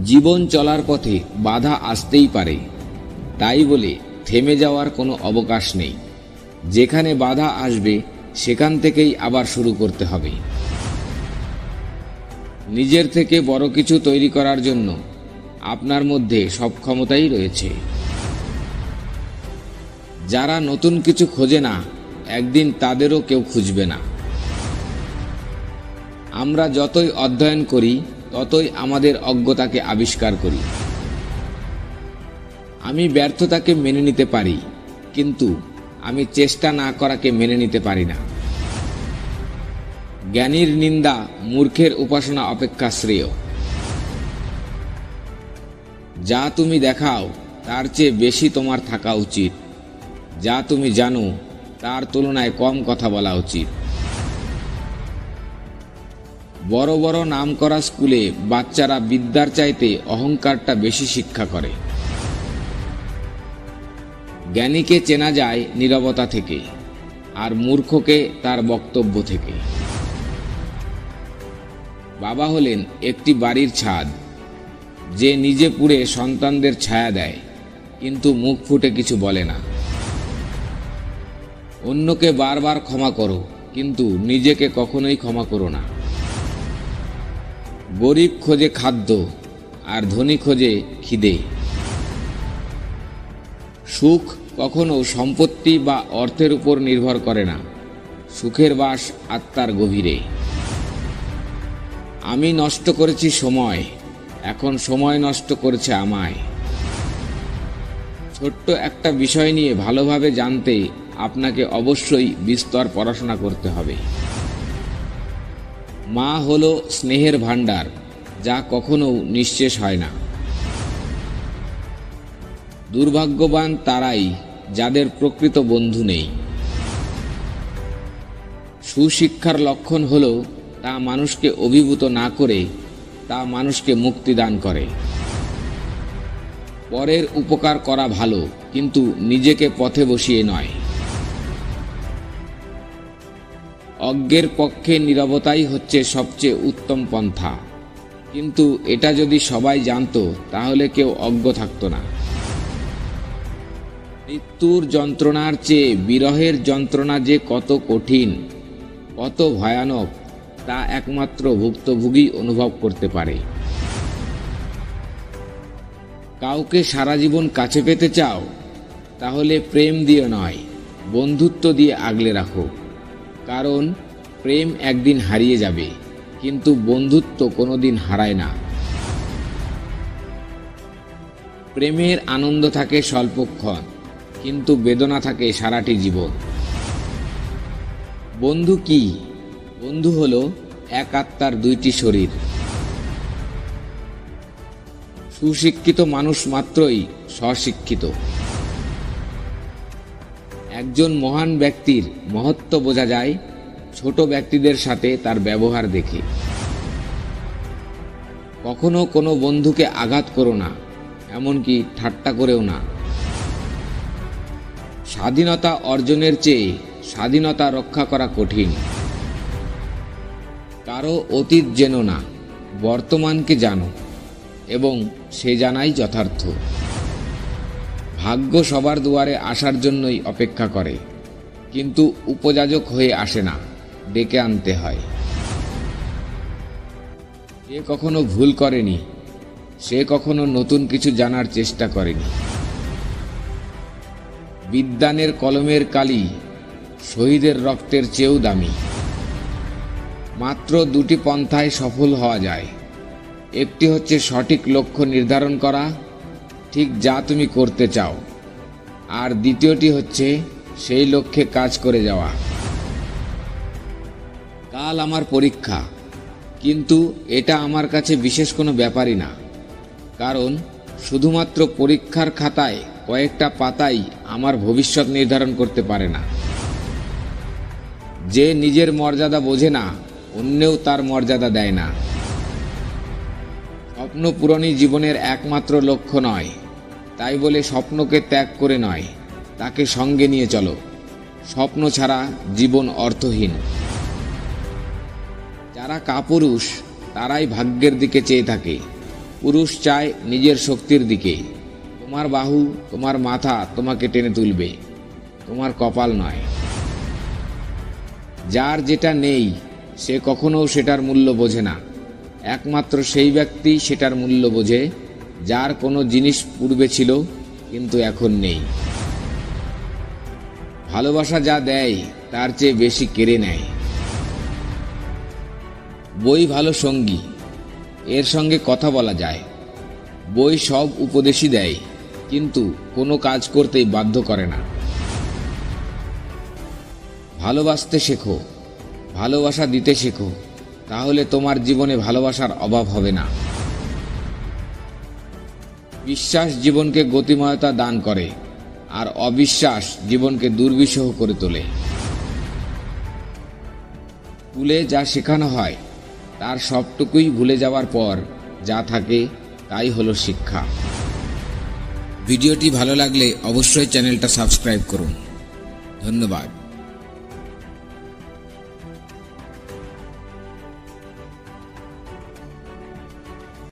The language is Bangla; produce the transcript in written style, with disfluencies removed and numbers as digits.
জীবন চলার পথে বাধা আসতেই পারে, তাই বলে থেমে যাওয়ার কোনো অবকাশ নেই। যেখানে বাধা আসবে সেখান থেকেই আবার শুরু করতে হবে। নিজের থেকে বড় কিছু তৈরি করার জন্য আপনার মধ্যে সব ক্ষমতাই রয়েছে। যারা নতুন কিছু খোঁজে না, একদিন তাদেরও কেউ খুঁজবে না। আমরা যতই অধ্যয়ন করি ততই আমাদের অজ্ঞতাকে আবিষ্কার করি। আমি ব্যর্থতাকে মেনে নিতে পারি, কিন্তু আমি চেষ্টা না করাকে মেনে নিতে পারি না। জ্ঞানীর নিন্দা মূর্খের উপাসনা অপেক্ষা শ্রেয়। যা তুমি দেখাও তার চেয়ে বেশি তোমার থাকা উচিত। যা তুমি জানো তার তুলনায় কম কথা বলা উচিত। বড় বড় নামকরা স্কুলে বাচ্চারা বিদ্যার চাইতে অহংকারটা বেশি শিক্ষা করে। জ্ঞানীকে চেনা যায় নীরবতা থেকে, আর মূর্খকে তার বক্তব্য থেকে। বাবা হলেন একটি বাড়ির ছাদ, যে নিজে পুড়ে সন্তানদের ছায়া দেয়, কিন্তু মুখ ফুটে কিছু বলে না। অন্যকে বারবার ক্ষমা করো, কিন্তু নিজেকে কখনোই ক্ষমা করো না। গরিব খোঁজে খাদ্য, আর ধনী খোঁজে খিদে। সুখ কখনো সম্পত্তি বা অর্থের উপর নির্ভর করে না। সুখের বাস আত্মার গভীরে। আমি নষ্ট করেছি সময়, এখন সময় নষ্ট করেছে আমায়। ছোট্ট একটা বিষয় নিয়ে ভালোভাবে জানতে আপনাকে অবশ্যই বিস্তর পড়াশোনা করতে হবে। মা হলো স্নেহের ভাণ্ডার, যা কখনো নিঃশেষ হয় না। দুর্ভাগ্যবান তারাই যাদের প্রকৃত বন্ধু নেই। সুশিক্ষার লক্ষণ হলো তা মানুষকে অভিভূত না করে তা মানুষকে মুক্তি দান করে। পরের উপকার করা ভালো, কিন্তু নিজেকে পথে বসিয়ে নয়। অজ্ঞের পক্ষে নীরবতাই হচ্ছে সবচেয়ে উত্তম পন্থা, কিন্তু এটা যদি সবাই জানতো তাহলে কেউ অজ্ঞ থাকতো না। মৃত্যুর যন্ত্রণার চেয়ে বিরহের যন্ত্রণা যে কত কঠিন, কত ভয়ানক, তা একমাত্র ভুক্তভোগী অনুভব করতে পারে। কাউকে সারা জীবন কাছে পেতে চাও, তাহলে প্রেম দিয়ে নয়, বন্ধুত্ব দিয়ে আগলে রাখো। কারণ প্রেম একদিন হারিয়ে যাবে, কিন্তু বন্ধুত্ব কোনোদিন হারায় না। প্রেমের আনন্দ থাকে স্বল্পক্ষণ, কিন্তু বেদনা থাকে সারাটি জীবন। বন্ধু কি? বন্ধু হলো এক আত্মার দুইটি শরীর। সুশিক্ষিত মানুষ মাত্রই স্বশিক্ষিত। একজন মহান ব্যক্তির মহত্ব বোঝা যায় ছোট ব্যক্তিদের সাথে তার ব্যবহার দেখে। কখনো কোনো বন্ধুকে আঘাত করো না, এমনকি ঠাট্টা করেও না। স্বাধীনতা অর্জনের চেয়ে স্বাধীনতা রক্ষা করা কঠিন। কারো অতীত জেনো না, বর্তমানকে জানো, এবং সে জানাই যথার্থ। ভাগ্য সবার দুয়ারে আসার জন্যই অপেক্ষা করে, কিন্তু উপযাজক হয়ে আসে না, ডেকে আনতে হয়। যে কখনো ভুল করেনি, সে কখনো নতুন কিছু জানার চেষ্টা করেনি। বিদ্বানের কলমের কালি শহীদের রক্তের চেয়েও দামি। মাত্র দুটি পন্থায় সফল হওয়া যায়। একটি হচ্ছে সঠিক লক্ষ্য নির্ধারণ করা, ঠিক যা তুমি করতে চাও, আর দ্বিতীয়টি হচ্ছে সেই লক্ষ্যে কাজ করে যাওয়া। কাল আমার পরীক্ষা, কিন্তু এটা আমার কাছে বিশেষ কোনো ব্যাপারই না। কারণ শুধুমাত্র পরীক্ষার খাতায় কয়েকটা পাতাই আমার ভবিষ্যৎ নির্ধারণ করতে পারে না। যে নিজের মর্যাদা বোঝে না, অন্যেও তার মর্যাদা দেয় না। স্বপ্ন পূরণই জীবনের একমাত্র লক্ষ্য নয়, তাই বলে স্বপ্নকে ত্যাগ করে নয়, তাকে সঙ্গে নিয়ে চলো। স্বপ্ন ছাড়া জীবন অর্থহীন। যারা কাপুরুষ তারাই ভাগ্যের দিকে চেয়ে থাকে, পুরুষ চায় নিজের শক্তির দিকে। তোমার বাহু, তোমার মাথা তোমাকে টেনে তুলবে, তোমার কপাল নয়। যার যেটা নেই সে কখনো সেটার মূল্য বোঝে না। একমাত্র সেই ব্যক্তি সেটার মূল্য বোঝে যার কোনো জিনিস পূর্বে ছিল কিন্তু এখন নেই। ভালোবাসা যা দেয় তার চেয়ে বেশি কেড়ে নেয়। বই ভালো সঙ্গী, এর সঙ্গে কথা বলা যায়। বই সব উপদেশই দেয় কিন্তু কোনো কাজ করতেই বাধ্য করে না। ভালোবাসতে শেখো, ভালোবাসা দিতে শেখো, তাহলে তোমার জীবনে ভালোবাসার অভাব হবে না। বিশ্বাস জীবনকে গতিময়তা দান করে আর অবিশ্বাস জীবনকে দুর্বিষহ করে তোলে। স্কুলে যা শেখানো হয় তার সবটুকুই ভুলে যাওয়ার পর যা থাকে তাই হলো শিক্ষা। ভিডিওটি ভালো লাগলে অবশ্যই চ্যানেলটা সাবস্ক্রাইব করুন। ধন্যবাদ।